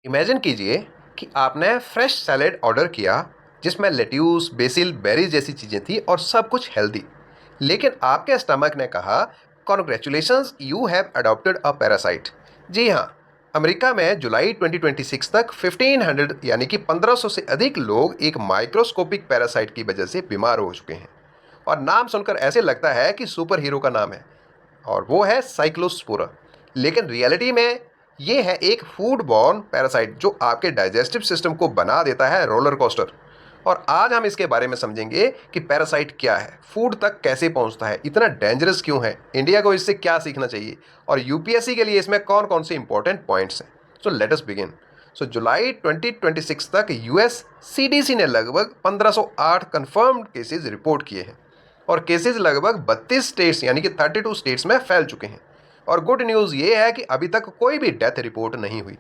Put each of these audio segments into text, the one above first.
Imagine कीजिए कि आपने फ्रेश सैलेड ऑर्डर किया जिसमें लेट्यूस, बेसिल, बेरीज जैसी चीज़ें थी और सब कुछ हेल्दी। लेकिन आपके स्टमक ने कहा, congratulations, you have adopted a parasite. जी हाँ, अमेरिका में जुलाई 2026 तक 1500 यानी कि 1500 से अधिक लोग एक माइक्रोस्कोपिक पैरासाइट की वजह से बीमार हो चुके हैं। और नाम सुनकर ऐसे लगता है कि सुपर हीरो का नाम है, और वो है साइक्लोस्पोरा। लेकिन रियलिटी में ये है एक फूड बॉर्न पैरासाइट जो आपके डाइजेस्टिव सिस्टम को बना देता है रोलर कोस्टर। और आज हम इसके बारे में समझेंगे कि पैरासाइट क्या है, फूड तक कैसे पहुंचता है, इतना डेंजरस क्यों है, इंडिया को इससे क्या सीखना चाहिए, और यूपीएससी के लिए इसमें कौन कौन से इंपॉर्टेंट पॉइंट्स हैं। So let us begin. सो जुलाई 2026 तक यूएस सीडीसी ने लगभग 1508 कंफर्म्ड केसेस रिपोर्ट किए हैं, और केसेस लगभग 32 स्टेट्स यानी कि 32 स्टेट्स में फैल चुके हैं। और गुड न्यूज़ ये है कि अभी तक कोई भी डेथ रिपोर्ट नहीं हुई,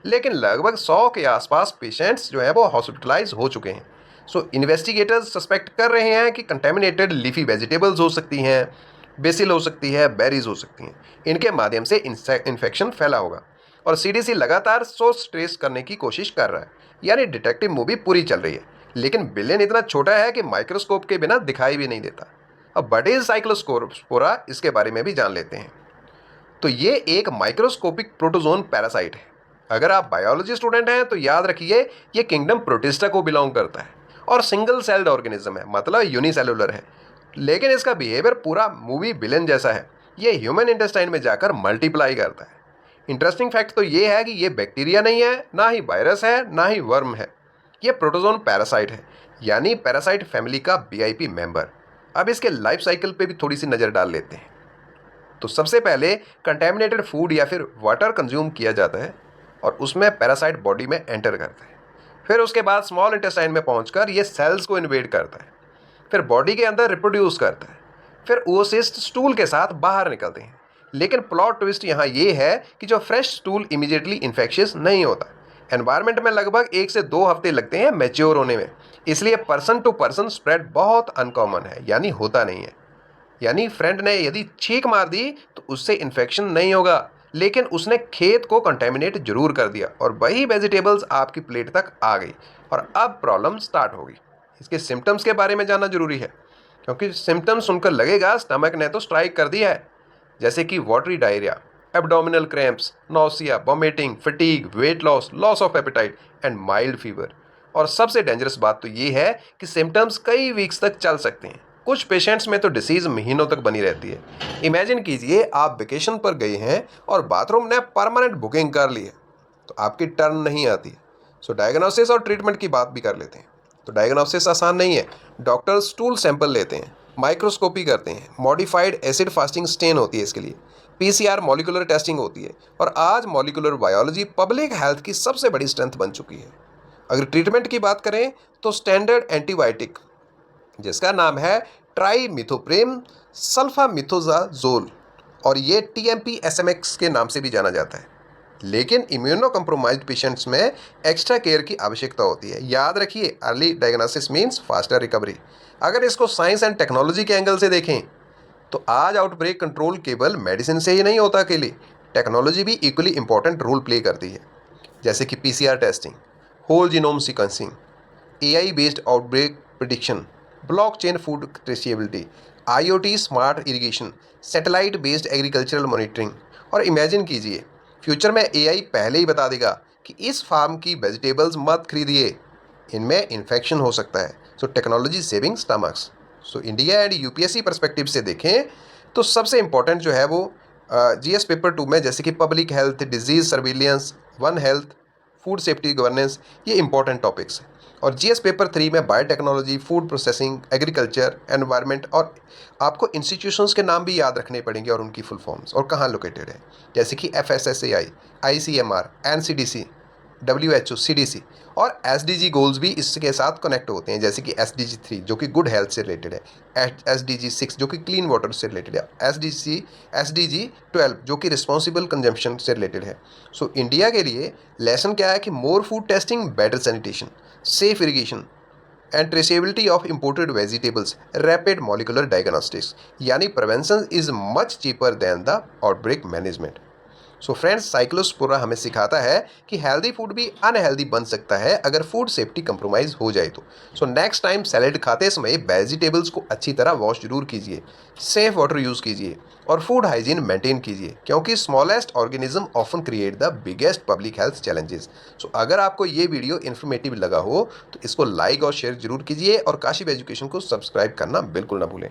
लेकिन लगभग 100 के आसपास पेशेंट्स जो है वो हॉस्पिटलाइज हो चुके हैं। सो इन्वेस्टिगेटर्स सस्पेक्ट कर रहे हैं कि कंटेमिनेटेड लीफी वेजिटेबल्स हो सकती हैं, बेसिल हो सकती है, बेरीज हो सकती हैं, इनके माध्यम से इन्फेक्शन फैला होगा। और सीडीसी लगातार सोर्स ट्रेस करने की कोशिश कर रहा है, यानी डिटेक्टिव मूवी पूरी चल रही है। लेकिन बिलियन इतना छोटा है कि माइक्रोस्कोप के बिना दिखाई भी नहीं देता। अब बट इज साइक्लोस्पोरा, इसके बारे में भी जान लेते हैं। तो ये एक माइक्रोस्कोपिक प्रोटोजोन पैरासाइट है। अगर आप बायोलॉजी स्टूडेंट हैं तो याद रखिए, ये किंगडम प्रोटिस्टा को बिलोंग करता है और सिंगल सेल्ड ऑर्गेनिज्म है, मतलब यूनिसेलुलर है। लेकिन इसका बिहेवियर पूरा मूवी विलेन जैसा है। ये ह्यूमन इंटेस्टाइन में जाकर मल्टीप्लाई करता है। इंटरेस्टिंग फैक्ट तो ये है कि ये बैक्टीरिया नहीं है, ना ही वायरस है, ना ही वर्म है। ये प्रोटोजोन पैरासाइट है, यानी पैरासाइट फैमिली का वीआईपी मेंबर। अब इसके लाइफ साइकिल पे भी थोड़ी सी नज़र डाल लेते हैं। तो सबसे पहले कंटेमिनेटेड फूड या फिर वाटर कंज्यूम किया जाता है और उसमें पैरासाइट बॉडी में एंटर करता है। फिर उसके बाद स्मॉल इंटेस्टाइन में पहुंचकर ये सेल्स को इन्वेड करता है, फिर बॉडी के अंदर रिप्रोड्यूस करता है, फिर ओसिस्ट स्टूल के साथ बाहर निकलते हैं। लेकिन प्लॉट ट्विस्ट यहाँ ये है कि जो फ्रेश स्टूल इमीडिएटली इन्फेक्शियस नहीं होता। एनवायरनमेंट में लगभग 1 से 2 हफ्ते लगते हैं मैच्योर होने में, इसलिए पर्सन टू पर्सन स्प्रेड बहुत अनकॉमन है, यानी होता नहीं है। यानी फ्रेंड ने यदि छींक मार दी तो उससे इन्फेक्शन नहीं होगा, लेकिन उसने खेत को कंटेमिनेट जरूर कर दिया और वही वेजिटेबल्स आपकी प्लेट तक आ गई, और अब प्रॉब्लम स्टार्ट होगी। इसके सिम्टम्स के बारे में जानना जरूरी है, क्योंकि सिम्टम्स सुनकर लगेगा स्टमक ने तो स्ट्राइक कर दिया है, जैसे कि watery diarrhoea, abdominal cramps, nausea, vomiting, fatigue, weight loss, loss of appetite and mild fever. और सबसे डेंजरस बात तो ये है कि सिम्टम्स कई वीक्स तक चल सकते हैं। कुछ पेशेंट्स में तो डिसीज महीनों तक बनी रहती है। इमेजिन कीजिए, आप वेकेशन पर गए हैं और बाथरूम ने परमानेंट बुकिंग कर ली है, तो आपकी टर्न नहीं आती। सो डायग्नोसिस और ट्रीटमेंट की बात भी कर लेते हैं। तो डायग्नोसिस आसान नहीं है। डॉक्टर्स स्टूल सैंपल लेते हैं, माइक्रोस्कोपी करते हैं, मॉडिफाइड एसिड फास्टिंग स्टेन होती है इसके लिए, पीसीआर मॉलिक्यूलर टेस्टिंग होती है, और आज मॉलिक्यूलर बायोलॉजी पब्लिक हेल्थ की सबसे बड़ी स्ट्रेंथ बन चुकी है। अगर ट्रीटमेंट की बात करें तो स्टैंडर्ड एंटीबायोटिक, जिसका नाम है ट्राइमिथोप्रेम सल्फामिथोजाजोल, और ये टीएमपी एसएमएक्स के नाम से भी जाना जाता है। लेकिन इम्यूनो कंप्रोमाइज्ड पेशेंट्स में एक्स्ट्रा केयर की आवश्यकता होती है। याद रखिए, early diagnosis means faster recovery. अगर इसको साइंस एंड टेक्नोलॉजी के एंगल से देखें तो आज आउटब्रेक कंट्रोल केवल मेडिसिन से ही नहीं होता अकेले, टेक्नोलॉजी भी इक्वली इंपॉर्टेंट रोल प्ले करती है, जैसे कि PCR testing, whole genome sequencing, AI based outbreak prediction, blockchain food traceability, IoT smart irrigation, satellite based agricultural monitoring. और इमेजिन कीजिए, फ्यूचर में एआई पहले ही बता देगा कि इस फार्म की वेजिटेबल्स मत खरीदिए, इनमें इन्फेक्शन हो सकता है। So technology saving stomachs. So India and UPSC perspective से देखें तो सबसे इंपॉर्टेंट जो है वो जीएस पेपर 2 में, जैसे कि public health, disease surveillance, one health, food safety governance, ये इंपॉर्टेंट टॉपिक्स हैं। और जीएस पेपर 3 में biotechnology, food processing, agriculture, environment, और आपको इंस्टीट्यूशंस के नाम भी याद रखने पड़ेंगे और उनकी फुल फॉर्म्स और कहाँ लोकेटेड है, जैसे कि FSSAI, ICMR, NCDC, WHO, CDC. और एसडीजी गोल्स भी इसके साथ कनेक्ट होते हैं, जैसे कि एसडीजी 3 जो कि गुड हेल्थ से रिलेटेड है, एसडीजी 6 जो कि क्लीन वाटर से रिलेटेड है, एसडीजी 12 जो कि रिस्पॉन्सिबल कंजम्पशन से रिलेटेड है। सो इंडिया के लिए लेसन क्या है कि more food testing, better sanitation, safe irrigation and traceability of imported vegetables, rapid molecular diagnostics, यानी prevention is much cheaper than the outbreak management. So friends, cyclospora हमें सिखाता है कि हेल्दी फूड भी अनहेल्दी बन सकता है अगर फूड सेफ्टी कंप्रोमाइज हो जाए तो। सो नेक्स्ट टाइम सैलेड खाते समय वेजिटेबल्स को अच्छी तरह वॉश जरूर कीजिए, सेफ वाटर यूज़ कीजिए और फूड हाइजीन मेंटेन कीजिए, क्योंकि smallest organism often create the biggest public health challenges. So अगर आपको ये वीडियो इन्फॉर्मेटिव लगा हो तो इसको लाइक और शेयर जरूर कीजिए और काशिफ एजुकेशन को सब्सक्राइब करना बिल्कुल ना भूलें।